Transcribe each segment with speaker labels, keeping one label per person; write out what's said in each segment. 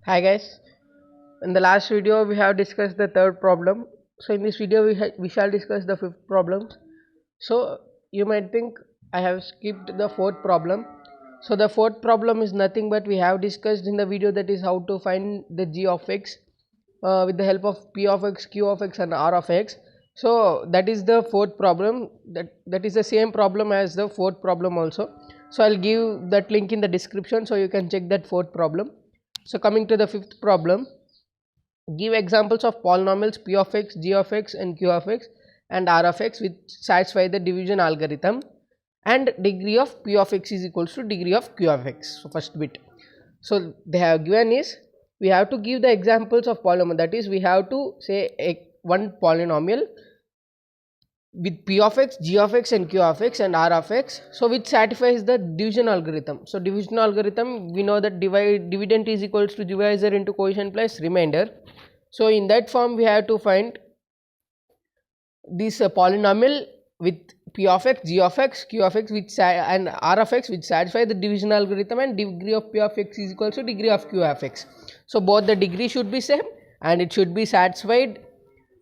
Speaker 1: Hi guys, in the last video we have discussed the third problem. So in this video we shall discuss the fifth problem. So you might think I have skipped the fourth problem. So the fourth problem is nothing but we have discussed in the video, that is how to find the g of x with the help of p of x, q of x and r of x. So that is the fourth problem. That is the same problem as the fourth problem also. So I'll give that link in the description so you can check that fourth problem. So coming to the fifth problem, give examples of polynomials p of x, g of x and q of x and r of x which satisfy the division algorithm, and degree of p of x is equals to degree of q of x. So first bit, so they have given is we have to give the examples of polynomial, that is we have to say one polynomial with p of x, g of x and q of x and r of x, so which satisfies the division algorithm. So division algorithm, we know that dividend is equals to divisor into quotient plus remainder. So in that form we have to find this polynomial with p of x, g of x, q of x which and r of x which satisfy the division algorithm, and degree of p of x is equals to degree of q of x. So both the degree should be same and it should be satisfied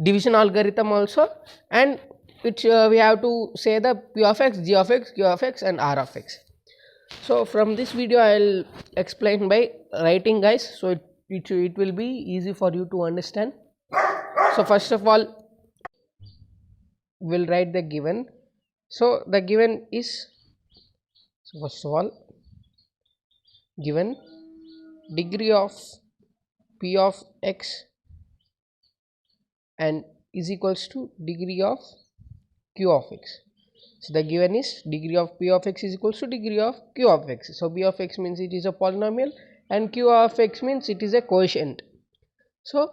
Speaker 1: division algorithm also, and which we have to say the p of x, g of x, q of x and r of x. So from this video I will explain by writing guys, so it will be easy for you to understand. So first of all we'll write the given. So the given is, so first of all given degree of p of x and is equals to degree of q of x. So the given is degree of p of x is equals to degree of q of x. So p of x means it is a polynomial and q of x means it is a quotient. So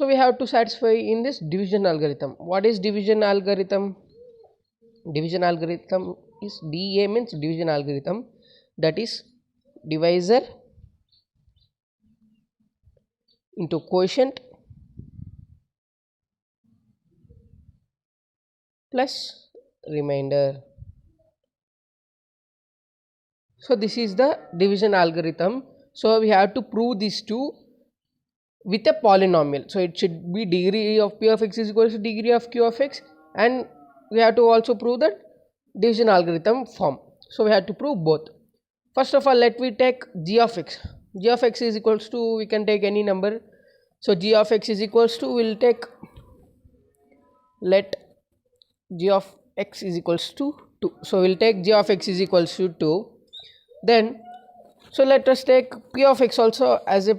Speaker 1: we have to satisfy in this division algorithm. What is division algorithm? Division algorithm is DA means division algorithm, that is divisor into quotient plus remainder. So this is the division algorithm. So we have to prove these two with a polynomial. So it should be degree of p of x is equal to degree of q of x, and we have to also prove that division algorithm form. So we have to prove both. First of all, let we take g of x. G of x is equals to, we can take any number. So g of x is equals to, we'll take, let g of x is equals to 2. So we'll take g of x is equals to 2. Then so let us take p of x also as a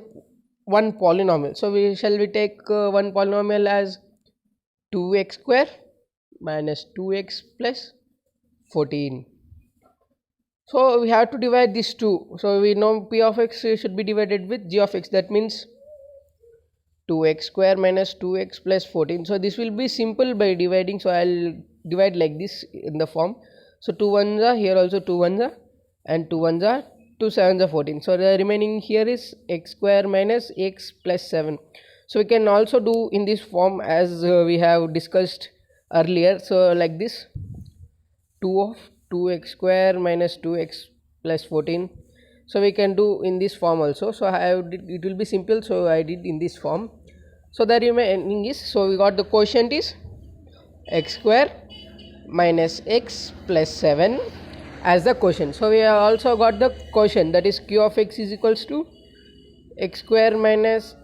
Speaker 1: one polynomial. So we take one polynomial as 2x square minus 2x plus 14. So we have to divide these two. So we know p of x should be divided with g of x, that means 2x square minus 2x plus 14. So this will be simple by dividing, so I'll divide like this in the form. So 2 ones are here, also 2 ones are, and 2 ones are 2 sevens are 14. So the remaining here is x square minus x plus 7. So we can also do in this form as we have discussed earlier. So like this, 2 of 2x square minus 2x plus 14. So we can do in this form also. So it will be simple, so I did in this form. So the remaining is, so we got the quotient is x square minus x plus 7 as the quotient. So we have also got the quotient, that is q of x is equals to x square minus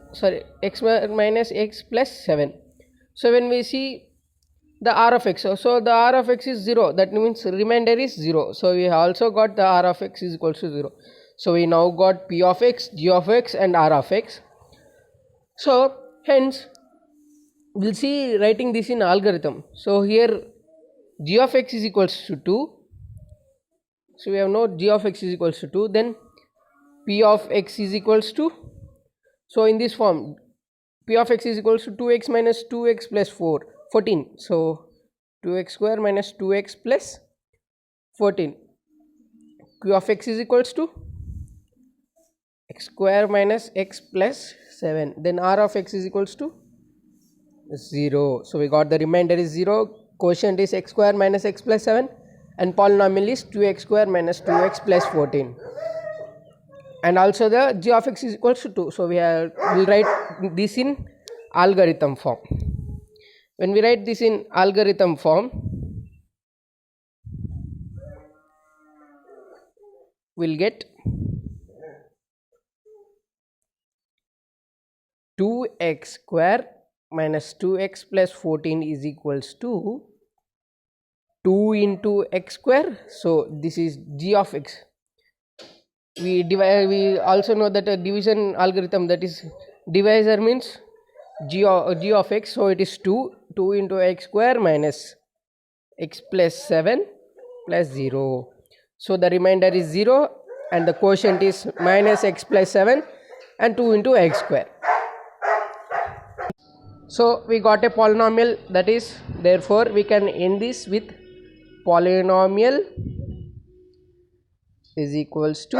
Speaker 1: x minus x plus 7. So when we see the r of x, so the r of x is 0, that means remainder is 0. So we have also got the r of x is equals to 0. So we now got p of x, g of x and r of x. So hence we'll see writing this in algorithm. So here g of x is equals to 2. So we have no g of x is equals to 2. Then p of x is equals to, so in this form p of x is equals to 2x minus 2x plus 14. So 2x square minus 2x plus 14. Q of x is equals to x square minus x plus 7. Then r of x is equals to 0. So we got the remainder is 0, quotient is x square minus x plus 7, and polynomial is 2x square minus 2x plus 14. and also the g of x is equals to 2. So we'll write this in algorithm form. When we write this in algorithm form, we'll get 2x square minus 2x plus 14 is equals to 2 into x square. So this is g of x. We also know that a division algorithm, that is divisor means g of x, so it is 2 into x square minus x plus 7 plus 0. So the remainder is 0 and the quotient is minus x plus 7 and 2 into x square. So we got a polynomial, that is, therefore we can end this with polynomial is equals to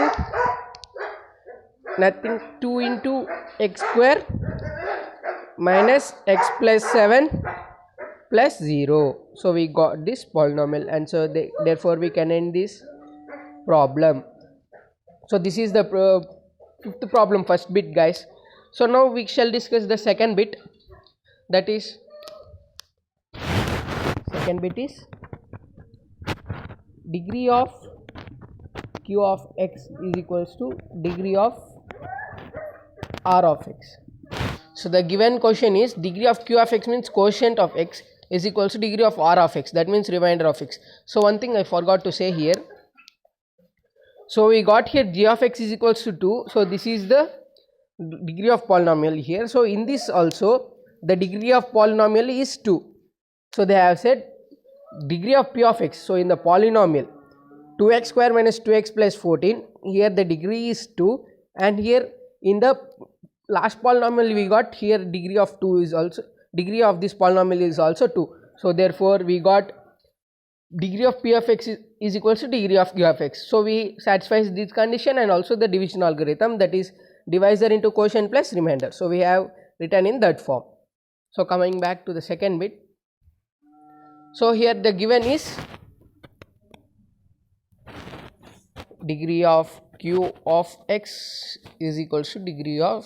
Speaker 1: nothing 2 into x square minus x plus 7 plus 0. So we got this polynomial, and so therefore we can end this problem. So this is the fifth problem, first bit, guys. So now we shall discuss the second bit, that is, second bit is degree of q of x is equals to degree of r of x. So the given question is degree of q of x means quotient of x is equals to degree of r of x, that means remainder of x. So one thing I forgot to say here. So we got here g of x is equals to 2. So this is the degree of polynomial here. So in this also the degree of polynomial is 2. So they have said degree of p of x. So in the polynomial 2x square minus 2x plus 14, here the degree is 2, and here in the last polynomial we got here degree of 2 is also, degree of this polynomial is also 2. So therefore we got degree of p of x is equals to degree of q of x. So we satisfy this condition, and also the division algorithm, that is divisor into quotient plus remainder. So we have written in that form. So coming back to the second bit. So here the given is degree of q of x is equals to degree of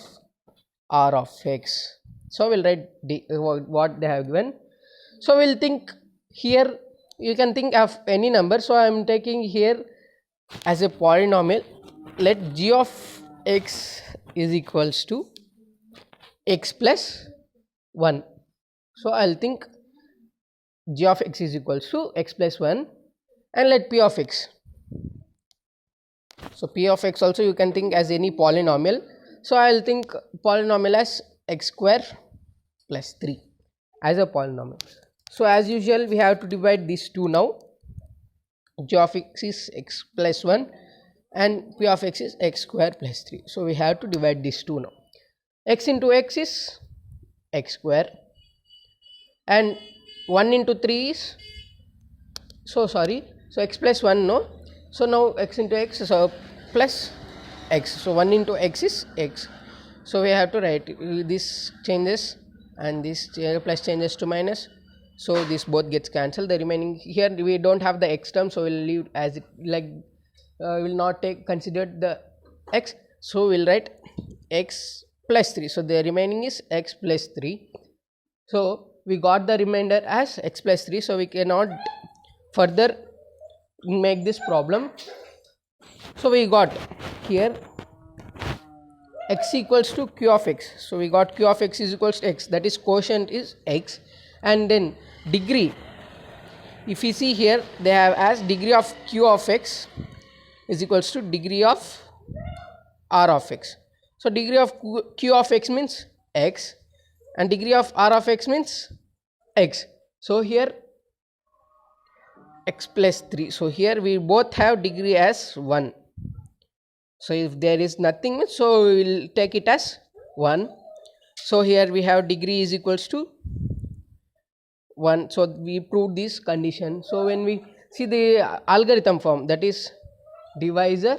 Speaker 1: r of x. So we'll write what they have given. So we'll think here, you can think of any number. So I am taking here as a polynomial, let g of x is equals to x plus 1. So I'll think g of x is equals to x plus 1, and let p of x. So p of x also you can think as any polynomial. So I'll think polynomial as x square plus 3 as a polynomial. So as usual we have to divide these two now. G of x is x plus 1 and p of x is x square plus 3. So we have to divide these two now. X into x is x square, and 1 into 3 is, so x plus 1, no. So now x into x is plus x. So 1 into x is x. So we have to write this changes, and this plus changes to minus. So this both gets cancelled. The remaining, here we don't have the x term, so we'll leave as it, like will not consider the x. So we'll write x plus 3. So the remaining is x plus 3. So we got the remainder as x plus 3. So we cannot further make this problem. So we got here x equals to q of x. So we got q of x is equals to x, that is quotient is x, and then degree, if you see here they have as degree of q of x is equals to degree of r of x. So degree of q of x means x, and degree of r of x means x. So here x plus 3. So here we both have degree as 1. So if there is nothing, so we will take it as 1. So here we have degree is equals to 1. So we proved this condition. So when we see the algorithm form, that is divisor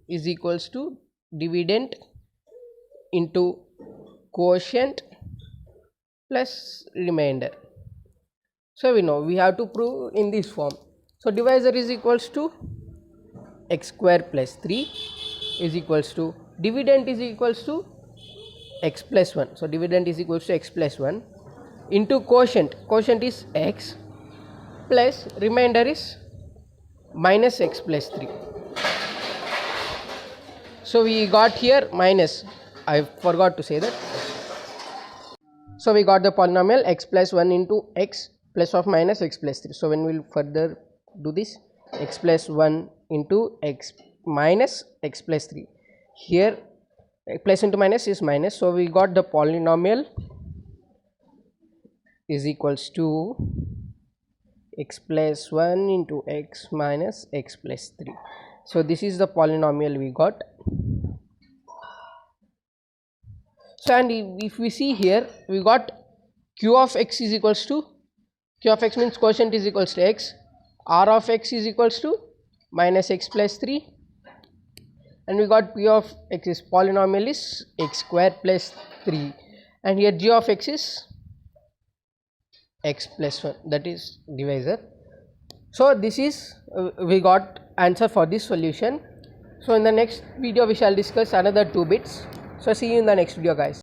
Speaker 1: is equals to dividend into quotient plus remainder. So we know we have to prove in this form. So divisor is equals to x square plus 3 is equals to dividend is equals to x plus 1. So dividend is equals to x plus 1 into quotient is x plus remainder is minus x plus 3. So we got here minus, I forgot to say that. So we got the polynomial x plus 1 into x plus of minus x plus 3. So when we will further do this, x plus 1 into x minus x plus 3, here plus into minus is minus. So we got the polynomial is equals to x plus 1 into x minus x plus 3. So this is the polynomial we got. So and if we see here, we got q of x is equals to, q of x means quotient is equals to x, r of x is equals to minus x plus 3, and we got p of x is polynomial is x square plus 3, and here g of x is x plus 1, that is divisor. So this is we got answer for this solution. So in the next video we shall discuss another 2 bits. So see you in the next video, guys.